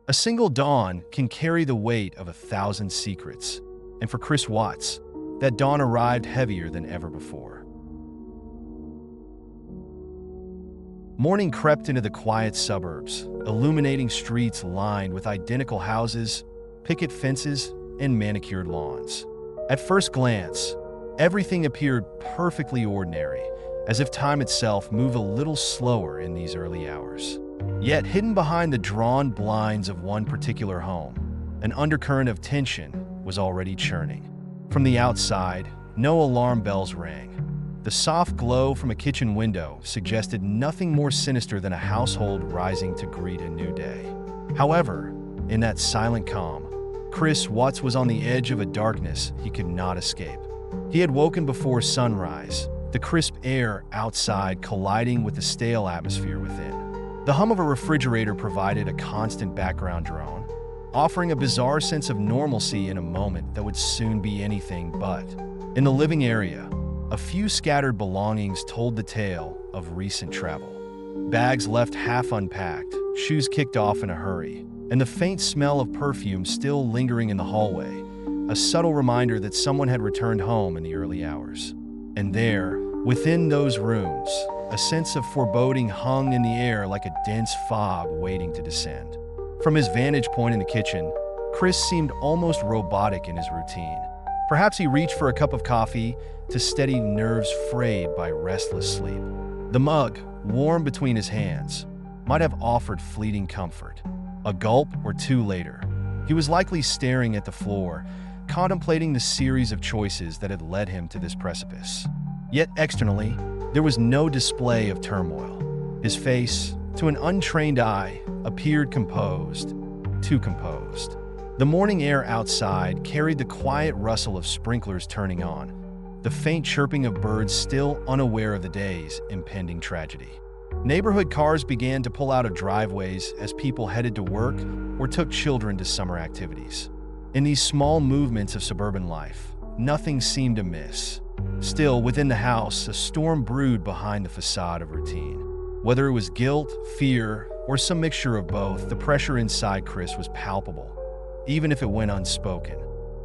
A single dawn can carry the weight of 1,000 secrets, and for Chris Watts, that dawn arrived heavier than ever before. Morning crept into the quiet suburbs, illuminating streets lined with identical houses, picket fences, and manicured lawns. At first glance, everything appeared perfectly ordinary, as if time itself moved a little slower in these early hours. Yet, hidden behind the drawn blinds of one particular home, an undercurrent of tension was already churning. From the outside, no alarm bells rang. The soft glow from a kitchen window suggested nothing more sinister than a household rising to greet a new day. However, in that silent calm, Chris Watts was on the edge of a darkness he could not escape. He had woken before sunrise, the crisp air outside colliding with the stale atmosphere within. The hum of a refrigerator provided a constant background drone, offering a bizarre sense of normalcy in a moment that would soon be anything but. In the living area, a few scattered belongings told the tale of recent travel. Bags left half unpacked, shoes kicked off in a hurry, and the faint smell of perfume still lingering in the hallway, a subtle reminder that someone had returned home in the early hours. And there, within those rooms, a sense of foreboding hung in the air like a dense fog waiting to descend. From his vantage point in the kitchen, Chris seemed almost robotic in his routine. Perhaps he reached for a cup of coffee to steady nerves frayed by restless sleep. The mug, warm between his hands, might have offered fleeting comfort. A gulp or two later, he was likely staring at the floor, contemplating the series of choices that had led him to this precipice. Yet externally, there was no display of turmoil. His face, to an untrained eye, appeared composed, too composed. The morning air outside carried the quiet rustle of sprinklers turning on, the faint chirping of birds still unaware of the day's impending tragedy. Neighborhood cars began to pull out of driveways as people headed to work or took children to summer activities. In these small movements of suburban life, nothing seemed amiss. Still, within the house, a storm brewed behind the facade of routine. Whether it was guilt, fear, or some mixture of both, the pressure inside Chris was palpable, even if it went unspoken.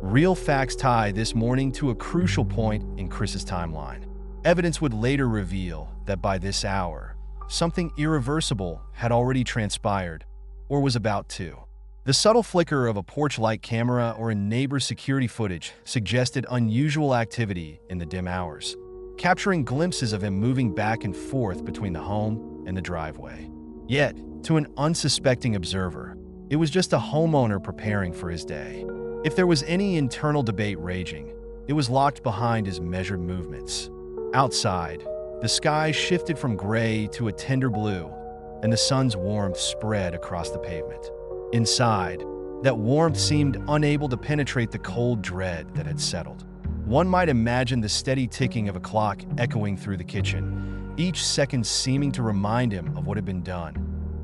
Real facts tie this morning to a crucial point in Chris's timeline. Evidence would later reveal that by this hour, something irreversible had already transpired, or was about to. The subtle flicker of a porch light camera or a neighbor's security footage suggested unusual activity in the dim hours, capturing glimpses of him moving back and forth between the home and the driveway. Yet, to an unsuspecting observer, it was just a homeowner preparing for his day. If there was any internal debate raging, it was locked behind his measured movements. Outside, the sky shifted from gray to a tender blue, and the sun's warmth spread across the pavement. Inside, that warmth seemed unable to penetrate the cold dread that had settled. One might imagine the steady ticking of a clock echoing through the kitchen, each second seeming to remind him of what had been done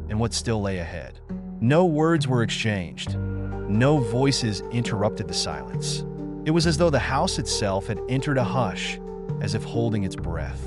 and what still lay ahead. No words were exchanged. No voices interrupted the silence. It was as though the house itself had entered a hush, as if holding its breath.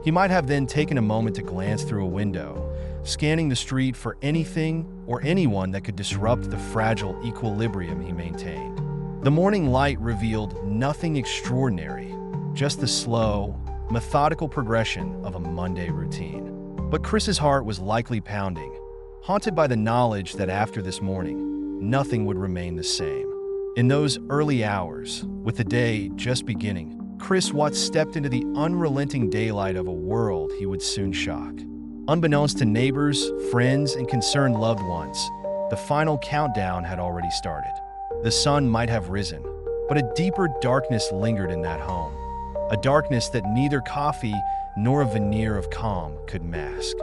He might have then taken a moment to glance through a window, scanning the street for anything or anyone that could disrupt the fragile equilibrium he maintained. The morning light revealed nothing extraordinary, just the slow, methodical progression of a Monday routine. But Chris's heart was likely pounding, haunted by the knowledge that after this morning, nothing would remain the same. In those early hours, with the day just beginning, Chris Watts stepped into the unrelenting daylight of a world he would soon shock. Unbeknownst to neighbors, friends, and concerned loved ones, the final countdown had already started. The sun might have risen, but a deeper darkness lingered in that home, a darkness that neither coffee nor a veneer of calm could mask.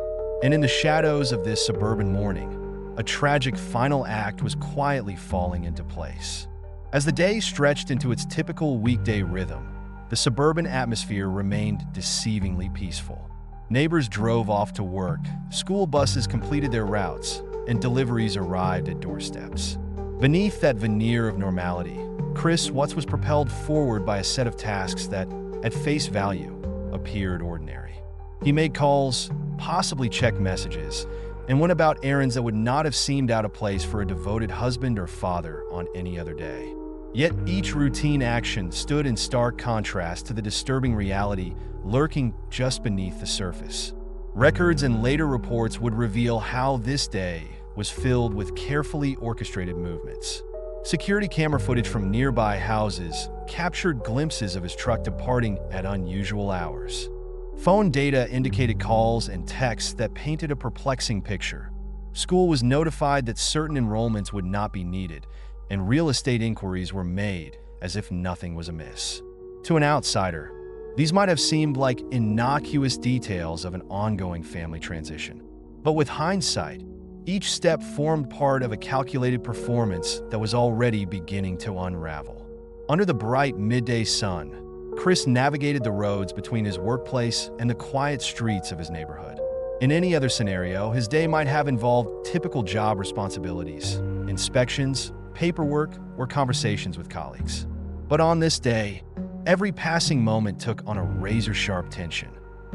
And in the shadows of this suburban morning, a tragic final act was quietly falling into place. As the day stretched into its typical weekday rhythm, the suburban atmosphere remained deceivingly peaceful. Neighbors drove off to work, school buses completed their routes, and deliveries arrived at doorsteps. Beneath that veneer of normality, Chris Watts was propelled forward by a set of tasks that, at face value, appeared ordinary. He made calls, possibly checked messages, and went about errands that would not have seemed out of place for a devoted husband or father on any other day. Yet each routine action stood in stark contrast to the disturbing reality lurking just beneath the surface. Records and later reports would reveal how this day was filled with carefully orchestrated movements. Security camera footage from nearby houses captured glimpses of his truck departing at unusual hours. Phone data indicated calls and texts that painted a perplexing picture. School was notified that certain enrollments would not be needed, and real estate inquiries were made as if nothing was amiss. To an outsider, these might have seemed like innocuous details of an ongoing family transition. But with hindsight, each step formed part of a calculated performance that was already beginning to unravel. Under the bright midday sun, Chris navigated the roads between his workplace and the quiet streets of his neighborhood. In any other scenario, his day might have involved typical job responsibilities, inspections, paperwork, or conversations with colleagues. But on this day, every passing moment took on a razor-sharp tension.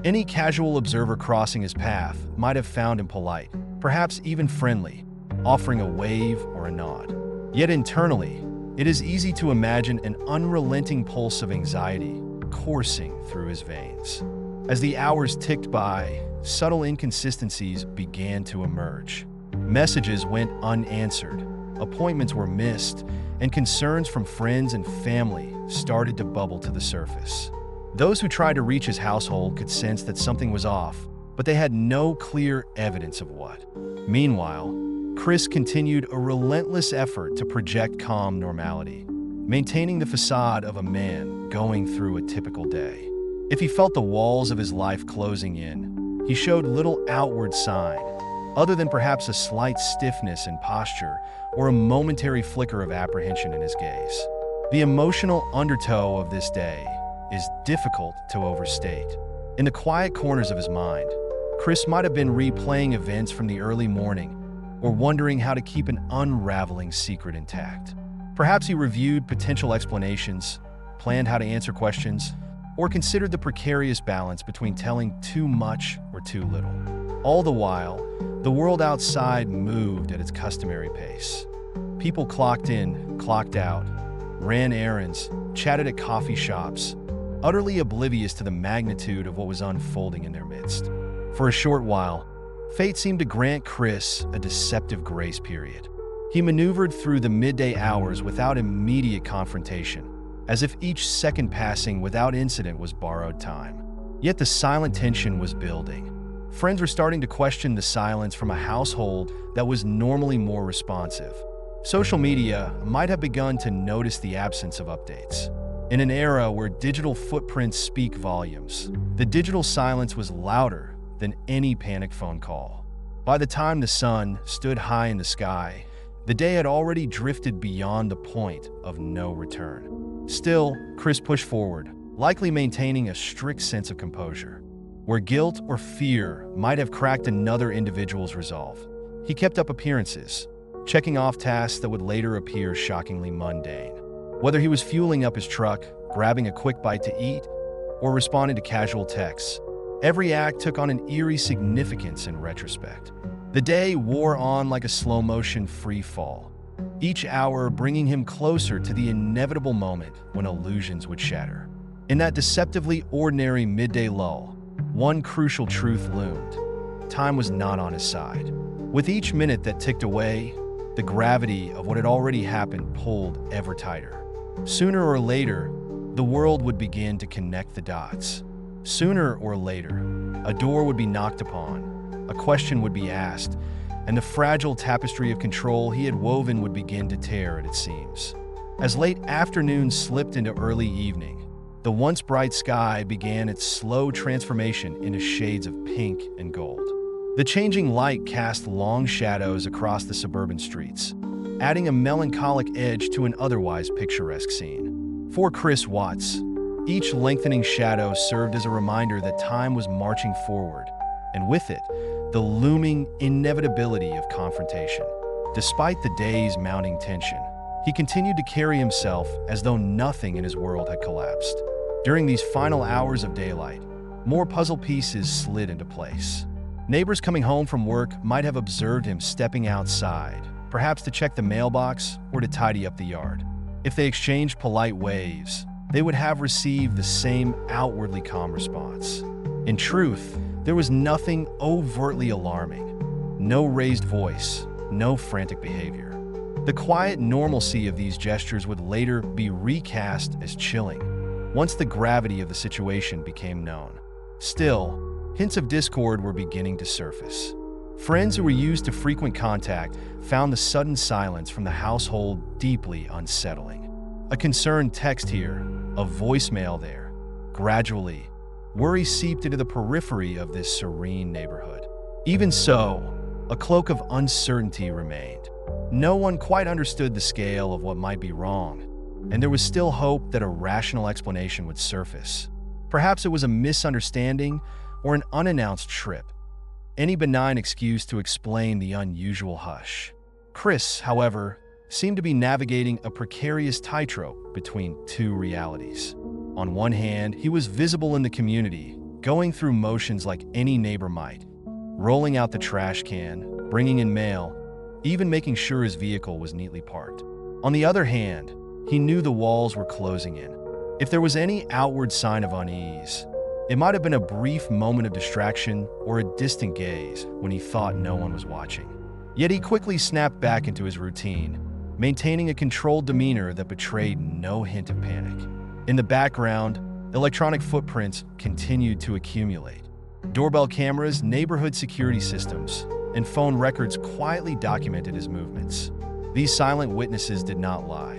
Any casual observer crossing his path might have found him polite, perhaps even friendly, offering a wave or a nod. Yet internally, it is easy to imagine an unrelenting pulse of anxiety coursing through his veins. As the hours ticked by, subtle inconsistencies began to emerge. Messages went unanswered, appointments were missed, and concerns from friends and family started to bubble to the surface. Those who tried to reach his household could sense that something was off, but they had no clear evidence of what. Meanwhile, Chris continued a relentless effort to project calm normality, maintaining the facade of a man going through a typical day. If he felt the walls of his life closing in, he showed little outward sign, other than perhaps a slight stiffness in posture or a momentary flicker of apprehension in his gaze. The emotional undertow of this day is difficult to overstate. In the quiet corners of his mind, Chris might have been replaying events from the early morning or wondering how to keep an unraveling secret intact. Perhaps he reviewed potential explanations, planned how to answer questions, or considered the precarious balance between telling too much or too little. All the while, the world outside moved at its customary pace. People clocked in, clocked out, ran errands, chatted at coffee shops, utterly oblivious to the magnitude of what was unfolding in their midst. For a short while, fate seemed to grant Chris a deceptive grace period. He maneuvered through the midday hours without immediate confrontation, as if each second passing without incident was borrowed time. Yet the silent tension was building. Friends were starting to question the silence from a household that was normally more responsive. Social media might have begun to notice the absence of updates. In an era where digital footprints speak volumes, the digital silence was louder than any panicked phone call. By the time the sun stood high in the sky, the day had already drifted beyond the point of no return. Still, Chris pushed forward, likely maintaining a strict sense of composure. Where guilt or fear might have cracked another individual's resolve, he kept up appearances, checking off tasks that would later appear shockingly mundane. Whether he was fueling up his truck, grabbing a quick bite to eat, or responding to casual texts, every act took on an eerie significance in retrospect. The day wore on like a slow-motion free fall, each hour bringing him closer to the inevitable moment when illusions would shatter. In that deceptively ordinary midday lull, one crucial truth loomed. Time was not on his side. With each minute that ticked away, the gravity of what had already happened pulled ever tighter. Sooner or later, the world would begin to connect the dots. Sooner or later, a door would be knocked upon, a question would be asked, and the fragile tapestry of control he had woven would begin to tear at its seams. As late afternoon slipped into early evening, the once bright sky began its slow transformation into shades of pink and gold. The changing light cast long shadows across the suburban streets, adding a melancholic edge to an otherwise picturesque scene. For Chris Watts, each lengthening shadow served as a reminder that time was marching forward, and with it, the looming inevitability of confrontation. Despite the day's mounting tension, he continued to carry himself as though nothing in his world had collapsed. During these final hours of daylight, more puzzle pieces slid into place. Neighbors coming home from work might have observed him stepping outside, perhaps to check the mailbox or to tidy up the yard. If they exchanged polite waves, they would have received the same outwardly calm response. In truth, there was nothing overtly alarming. No raised voice, no frantic behavior. The quiet normalcy of these gestures would later be recast as chilling, once the gravity of the situation became known. Still, hints of discord were beginning to surface. Friends who were used to frequent contact found the sudden silence from the household deeply unsettling. A concerned text here, a voicemail there. Gradually, worry seeped into the periphery of this serene neighborhood. Even so, a cloak of uncertainty remained. No one quite understood the scale of what might be wrong, and there was still hope that a rational explanation would surface. Perhaps it was a misunderstanding or an unannounced trip, any benign excuse to explain the unusual hush. Chris, however, seemed to be navigating a precarious tightrope between two realities. On one hand, he was visible in the community, going through motions like any neighbor might, rolling out the trash can, bringing in mail, even making sure his vehicle was neatly parked. On the other hand, he knew the walls were closing in. If there was any outward sign of unease, it might have been a brief moment of distraction or a distant gaze when he thought no one was watching. Yet he quickly snapped back into his routine, maintaining a controlled demeanor that betrayed no hint of panic. In the background, electronic footprints continued to accumulate. Doorbell cameras, neighborhood security systems, and phone records quietly documented his movements. These silent witnesses did not lie,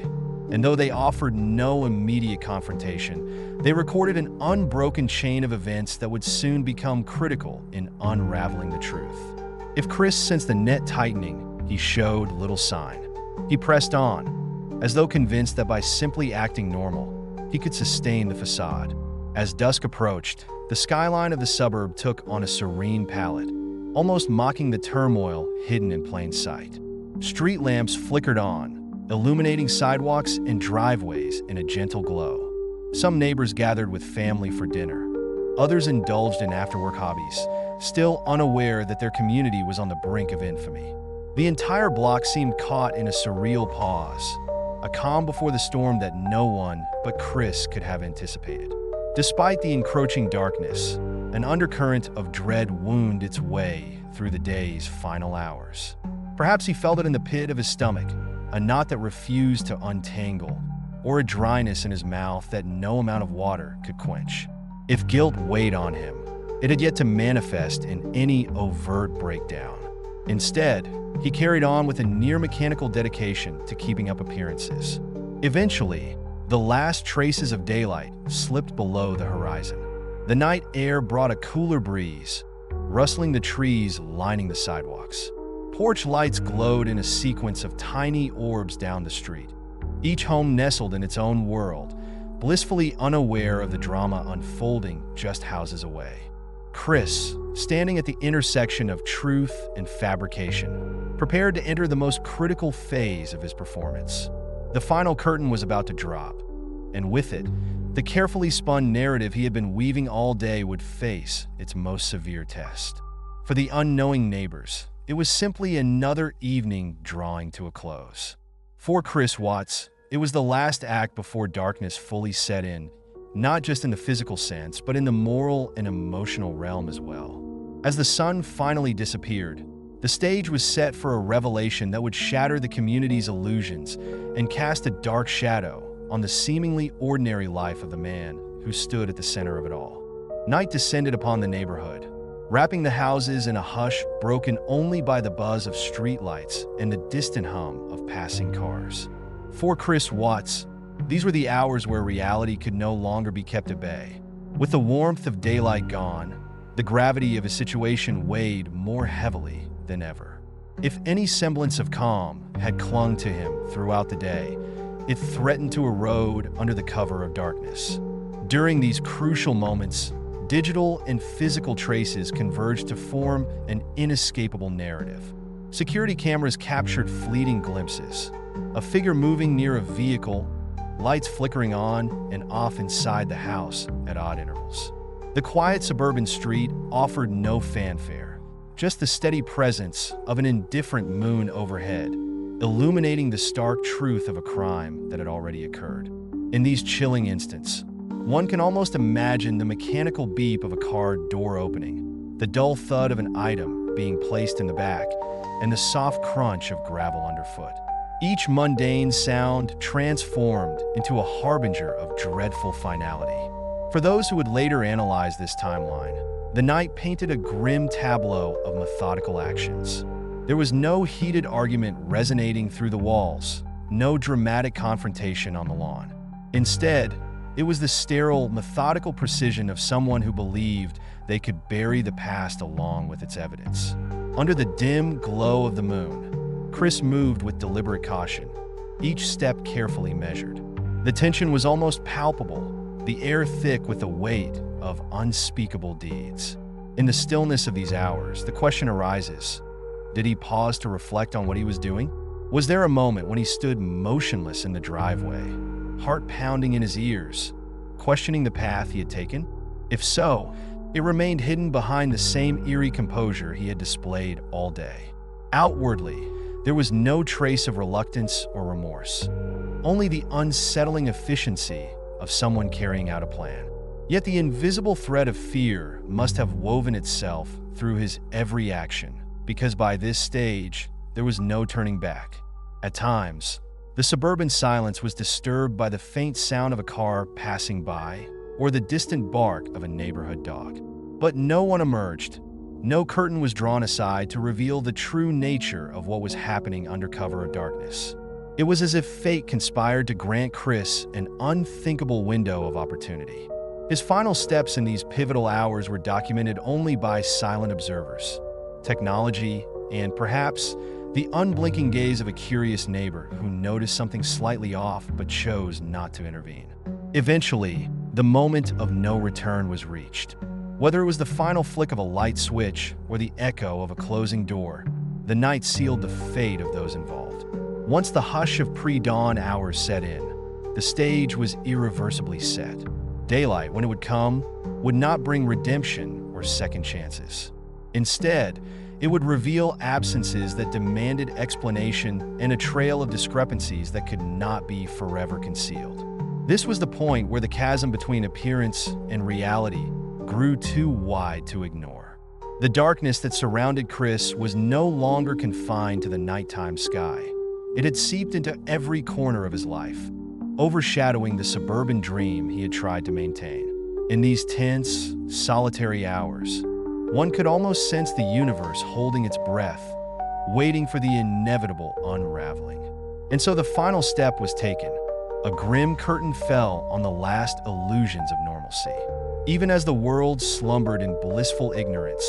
and though they offered no immediate confrontation, they recorded an unbroken chain of events that would soon become critical in unraveling the truth. If Chris sensed the net tightening, he showed little sign. He pressed on, as though convinced that by simply acting normal, he could sustain the facade. As dusk approached, the skyline of the suburb took on a serene pallor, almost mocking the turmoil hidden in plain sight. Street lamps flickered on, illuminating sidewalks and driveways in a gentle glow. Some neighbors gathered with family for dinner. Others indulged in after-work hobbies, still unaware that their community was on the brink of infamy. The entire block seemed caught in a surreal pause, a calm before the storm that no one but Chris could have anticipated. Despite the encroaching darkness, an undercurrent of dread wound its way through the day's final hours. Perhaps he felt it in the pit of his stomach, a knot that refused to untangle, or a dryness in his mouth that no amount of water could quench. If guilt weighed on him, it had yet to manifest in any overt breakdown. Instead, he carried on with a near-mechanical dedication to keeping up appearances. Eventually, the last traces of daylight slipped below the horizon. The night air brought a cooler breeze, rustling the trees lining the sidewalks. Porch lights glowed in a sequence of tiny orbs down the street, each home nestled in its own world, blissfully unaware of the drama unfolding just houses away. Chris, standing at the intersection of truth and fabrication, prepared to enter the most critical phase of his performance. The final curtain was about to drop, and with it, the carefully spun narrative he had been weaving all day would face its most severe test. For the unknowing neighbors, it was simply another evening drawing to a close. For Chris Watts, it was the last act before darkness fully set in, not just in the physical sense, but in the moral and emotional realm as well. As the sun finally disappeared, the stage was set for a revelation that would shatter the community's illusions and cast a dark shadow on the seemingly ordinary life of the man who stood at the center of it all. Night descended upon the neighborhood, wrapping the houses in a hush broken only by the buzz of streetlights and the distant hum of passing cars. For Chris Watts, these were the hours where reality could no longer be kept at bay. With the warmth of daylight gone, the gravity of his situation weighed more heavily than ever. If any semblance of calm had clung to him throughout the day, it threatened to erode under the cover of darkness. During these crucial moments, digital and physical traces converged to form an inescapable narrative. Security cameras captured fleeting glimpses, a figure moving near a vehicle, lights flickering on and off inside the house at odd intervals. The quiet suburban street offered no fanfare, just the steady presence of an indifferent moon overhead, illuminating the stark truth of a crime that had already occurred. In these chilling instants, one can almost imagine the mechanical beep of a car door opening, the dull thud of an item being placed in the back, and the soft crunch of gravel underfoot. Each mundane sound transformed into a harbinger of dreadful finality. For those who would later analyze this timeline, the night painted a grim tableau of methodical actions. There was no heated argument resonating through the walls, no dramatic confrontation on the lawn. Instead, it was the sterile, methodical precision of someone who believed they could bury the past along with its evidence. Under the dim glow of the moon, Chris moved with deliberate caution, each step carefully measured. The tension was almost palpable, the air thick with the weight of unspeakable deeds. In the stillness of these hours, the question arises, did he pause to reflect on what he was doing? Was there a moment when he stood motionless in the driveway, heart pounding in his ears, questioning the path he had taken? If so, it remained hidden behind the same eerie composure he had displayed all day. Outwardly, there was no trace of reluctance or remorse, only the unsettling efficiency of someone carrying out a plan. Yet the invisible thread of fear must have woven itself through his every action, because by this stage, there was no turning back. At times, the suburban silence was disturbed by the faint sound of a car passing by or the distant bark of a neighborhood dog. But no one emerged. No curtain was drawn aside to reveal the true nature of what was happening under cover of darkness. It was as if fate conspired to grant Chris an unthinkable window of opportunity. His final steps in these pivotal hours were documented only by silent observers, technology, and perhaps the unblinking gaze of a curious neighbor who noticed something slightly off but chose not to intervene. Eventually, the moment of no return was reached. Whether it was the final flick of a light switch or the echo of a closing door, the night sealed the fate of those involved. Once the hush of pre-dawn hours set in, the stage was irreversibly set. Daylight, when it would come, would not bring redemption or second chances. Instead, it would reveal absences that demanded explanation and a trail of discrepancies that could not be forever concealed. This was the point where the chasm between appearance and reality grew too wide to ignore. The darkness that surrounded Chris was no longer confined to the nighttime sky. It had seeped into every corner of his life, overshadowing the suburban dream he had tried to maintain. In these tense, solitary hours, one could almost sense the universe holding its breath, waiting for the inevitable unraveling. And so the final step was taken. A grim curtain fell on the last illusions of normalcy. Even as the world slumbered in blissful ignorance,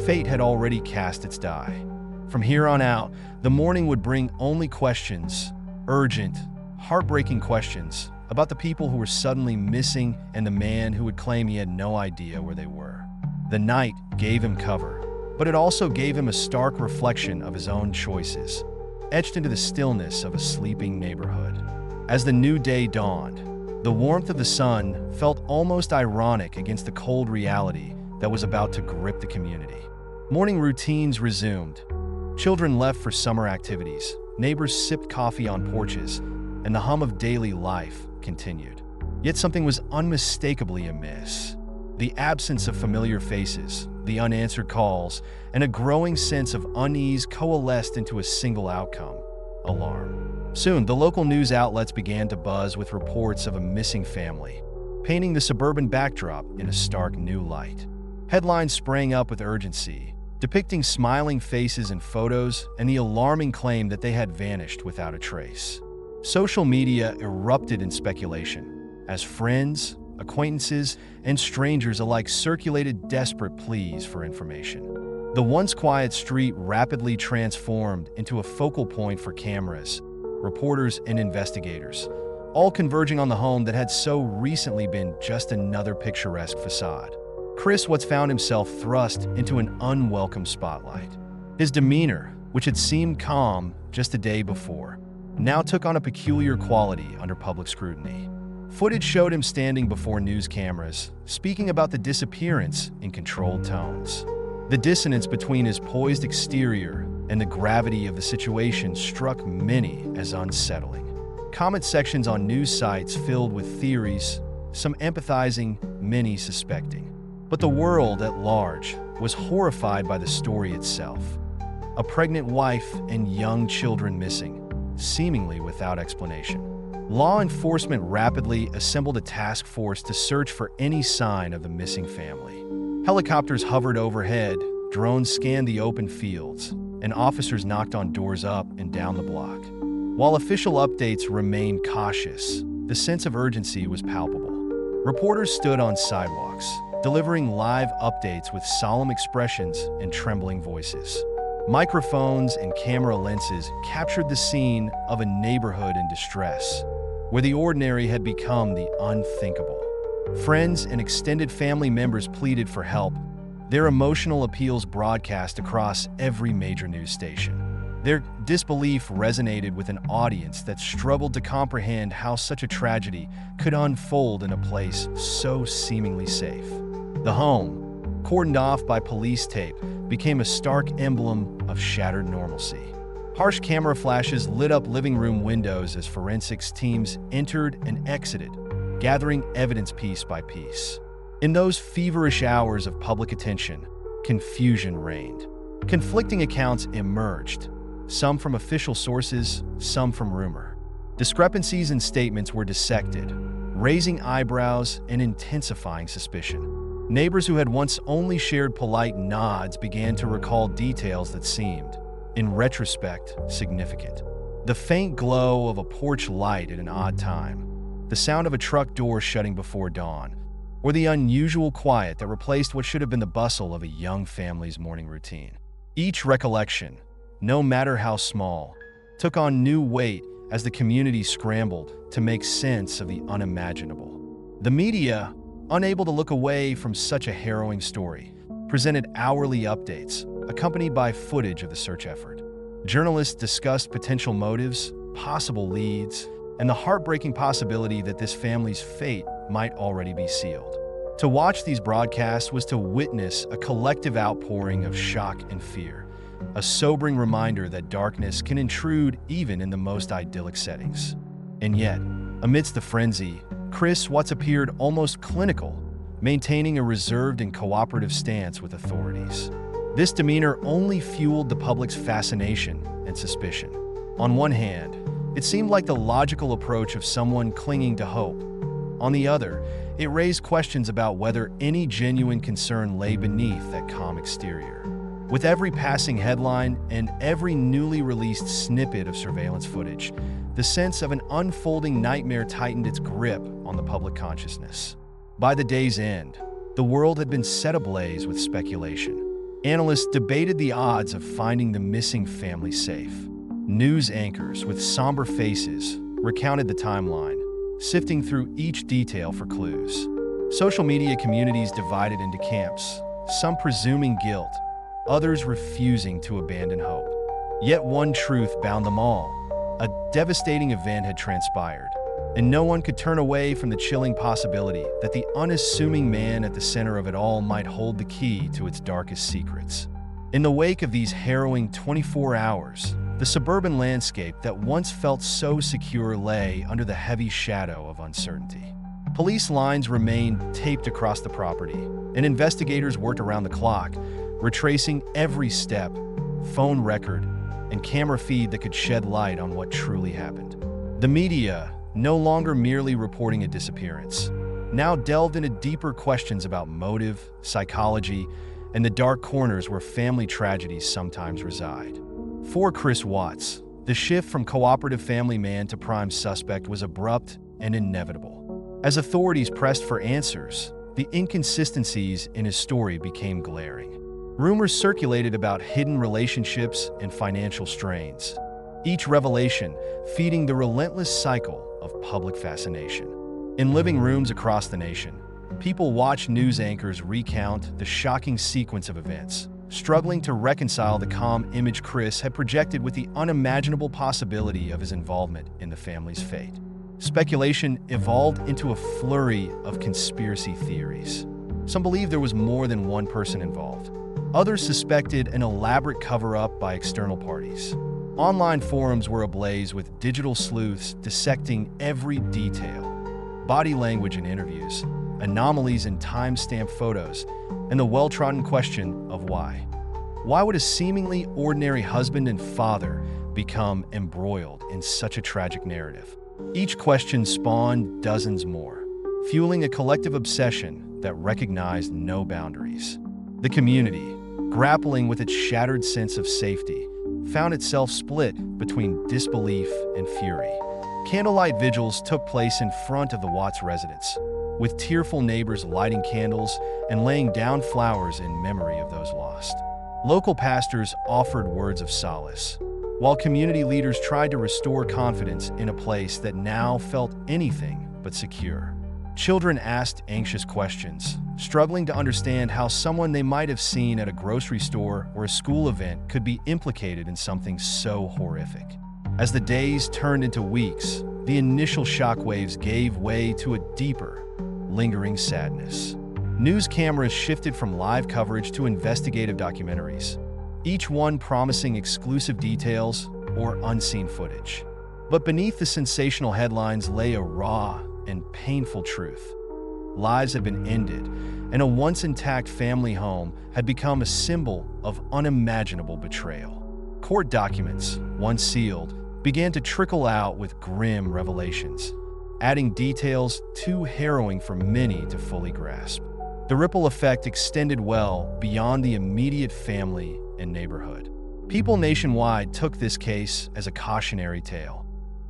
fate had already cast its die. From here on out, the morning would bring only questions, urgent, heartbreaking questions about the people who were suddenly missing and the man who would claim he had no idea where they were. The night gave him cover, but it also gave him a stark reflection of his own choices, etched into the stillness of a sleeping neighborhood. As the new day dawned, the warmth of the sun felt almost ironic against the cold reality that was about to grip the community. Morning routines resumed. Children left for summer activities, neighbors sipped coffee on porches, and the hum of daily life continued. Yet something was unmistakably amiss. The absence of familiar faces, the unanswered calls, and a growing sense of unease coalesced into a single outcome: alarm. Soon, the local news outlets began to buzz with reports of a missing family, painting the suburban backdrop in a stark new light. Headlines sprang up with urgency, depicting smiling faces in photos and the alarming claim that they had vanished without a trace. Social media erupted in speculation, as friends, acquaintances, and strangers alike circulated desperate pleas for information. The once quiet street rapidly transformed into a focal point for cameras, reporters, and investigators, all converging on the home that had so recently been just another picturesque facade. Chris Watts found himself thrust into an unwelcome spotlight. His demeanor, which had seemed calm just a day before, now took on a peculiar quality under public scrutiny. Footage showed him standing before news cameras, speaking about the disappearance in controlled tones. The dissonance between his poised exterior and the gravity of the situation struck many as unsettling. Comment sections on news sites filled with theories, some empathizing, many suspecting. But the world at large was horrified by the story itself. A pregnant wife and young children missing, seemingly without explanation. Law enforcement rapidly assembled a task force to search for any sign of the missing family. Helicopters hovered overhead, drones scanned the open fields, and officers knocked on doors up and down the block. While official updates remained cautious, the sense of urgency was palpable. Reporters stood on sidewalks, delivering live updates with solemn expressions and trembling voices. Microphones and camera lenses captured the scene of a neighborhood in distress, where the ordinary had become the unthinkable. Friends and extended family members pleaded for help, their emotional appeals broadcast across every major news station. Their disbelief resonated with an audience that struggled to comprehend how such a tragedy could unfold in a place so seemingly safe. The home, cordoned off by police tape, became a stark emblem of shattered normalcy. Harsh camera flashes lit up living room windows as forensics teams entered and exited, gathering evidence piece by piece. In those feverish hours of public attention, confusion reigned. Conflicting accounts emerged, some from official sources, some from rumor. Discrepancies in statements were dissected, raising eyebrows and intensifying suspicion. Neighbors who had once only shared polite nods began to recall details that seemed, in retrospect, significant. The faint glow of a porch light at an odd time, the sound of a truck door shutting before dawn, or the unusual quiet that replaced what should have been the bustle of a young family's morning routine. Each recollection, no matter how small, took on new weight as the community scrambled to make sense of the unimaginable. The media, unable to look away from such a harrowing story, presented hourly updates, accompanied by footage of the search effort. Journalists discussed potential motives, possible leads, and the heartbreaking possibility that this family's fate might already be sealed. To watch these broadcasts was to witness a collective outpouring of shock and fear, a sobering reminder that darkness can intrude even in the most idyllic settings. And yet, amidst the frenzy, Chris Watts appeared almost clinical, maintaining a reserved and cooperative stance with authorities. This demeanor only fueled the public's fascination and suspicion. On one hand, it seemed like the logical approach of someone clinging to hope. On the other, it raised questions about whether any genuine concern lay beneath that calm exterior. With every passing headline and every newly released snippet of surveillance footage, the sense of an unfolding nightmare tightened its grip on the public consciousness. By the day's end, the world had been set ablaze with speculation. Analysts debated the odds of finding the missing family safe. News anchors with somber faces recounted the timeline, sifting through each detail for clues. Social media communities divided into camps, some presuming guilt, others refusing to abandon hope. Yet one truth bound them all. A devastating event had transpired, and no one could turn away from the chilling possibility that the unassuming man at the center of it all might hold the key to its darkest secrets. In the wake of these harrowing 24 hours, the suburban landscape that once felt so secure lay under the heavy shadow of uncertainty. Police lines remained taped across the property, and investigators worked around the clock, retracing every step, phone record, and camera feed that could shed light on what truly happened. The media, no longer merely reporting a disappearance, now delved into deeper questions about motive, psychology, and the dark corners where family tragedies sometimes reside. For Chris Watts, the shift from cooperative family man to prime suspect was abrupt and inevitable. As authorities pressed for answers, the inconsistencies in his story became glaring. Rumors circulated about hidden relationships and financial strains, each revelation feeding the relentless cycle of public fascination. In living rooms across the nation, people watched news anchors recount the shocking sequence of events, struggling to reconcile the calm image Chris had projected with the unimaginable possibility of his involvement in the family's fate. Speculation evolved into a flurry of conspiracy theories. Some believed there was more than one person involved. Others suspected an elaborate cover-up by external parties. Online forums were ablaze with digital sleuths dissecting every detail: body language in interviews, anomalies in time-stamped photos, and the well-trodden question of why. Why would a seemingly ordinary husband and father become embroiled in such a tragic narrative? Each question spawned dozens more, fueling a collective obsession that recognized no boundaries. The community, grappling with its shattered sense of safety, found itself split between disbelief and fury. Candlelight vigils took place in front of the Watts residence, with tearful neighbors lighting candles and laying down flowers in memory of those lost. Local pastors offered words of solace, while community leaders tried to restore confidence in a place that now felt anything but secure. Children asked anxious questions, struggling to understand how someone they might have seen at a grocery store or a school event could be implicated in something so horrific. As the days turned into weeks, the initial shockwaves gave way to a deeper, lingering sadness. News cameras shifted from live coverage to investigative documentaries, each one promising exclusive details or unseen footage. But beneath the sensational headlines lay a raw and painful truth. Lives had been ended, and a once intact family home had become a symbol of unimaginable betrayal. Court documents, once sealed, began to trickle out with grim revelations, adding details too harrowing for many to fully grasp. The ripple effect extended well beyond the immediate family and neighborhood. People nationwide took this case as a cautionary tale,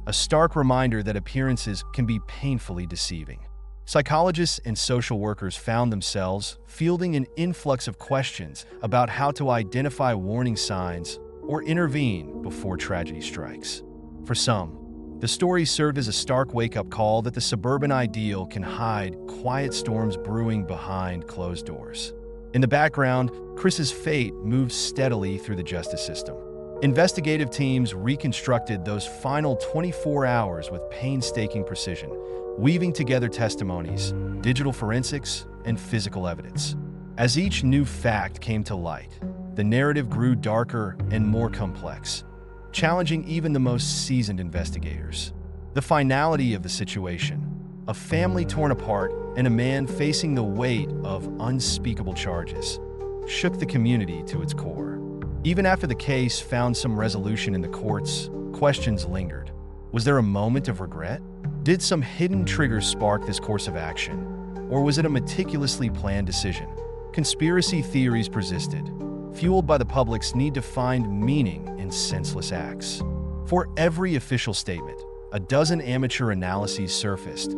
a stark reminder that appearances can be painfully deceiving. Psychologists and social workers found themselves fielding an influx of questions about how to identify warning signs or intervene before tragedy strikes. For some, the story served as a stark wake-up call that the suburban ideal can hide quiet storms brewing behind closed doors. In the background, Chris's fate moved steadily through the justice system. Investigative teams reconstructed those final 24 hours with painstaking precision, weaving together testimonies, digital forensics, and physical evidence. As each new fact came to light, the narrative grew darker and more complex, challenging even the most seasoned investigators. The finality of the situation, a family torn apart and a man facing the weight of unspeakable charges, shook the community to its core. Even after the case found some resolution in the courts, questions lingered. Was there a moment of regret? Did some hidden trigger spark this course of action? Or was it a meticulously planned decision? Conspiracy theories persisted, fueled by the public's need to find meaning in senseless acts. For every official statement, a dozen amateur analyses surfaced,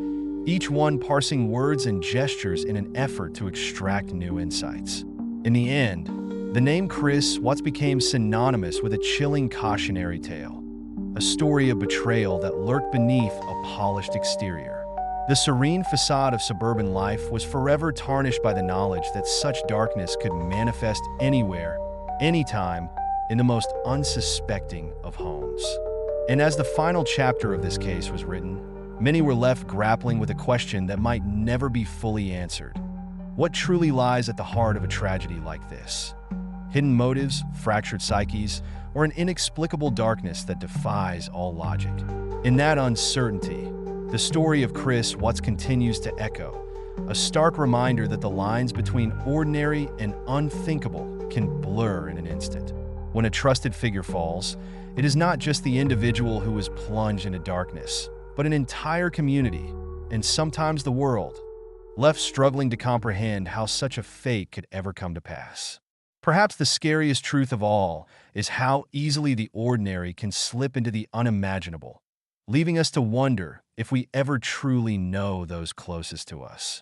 each one parsing words and gestures in an effort to extract new insights. In the end, the name Chris Watts became synonymous with a chilling cautionary tale, a story of betrayal that lurked beneath a polished exterior. The serene facade of suburban life was forever tarnished by the knowledge that such darkness could manifest anywhere, anytime, in the most unsuspecting of homes. And as the final chapter of this case was written, many were left grappling with a question that might never be fully answered. What truly lies at the heart of a tragedy like this? Hidden motives, fractured psyches, or an inexplicable darkness that defies all logic? In that uncertainty, the story of Chris Watts continues to echo, a stark reminder that the lines between ordinary and unthinkable can blur in an instant. When a trusted figure falls, it is not just the individual who is plunged into darkness, but an entire community, and sometimes the world, left struggling to comprehend how such a fate could ever come to pass. Perhaps the scariest truth of all is how easily the ordinary can slip into the unimaginable, leaving us to wonder if we ever truly know those closest to us.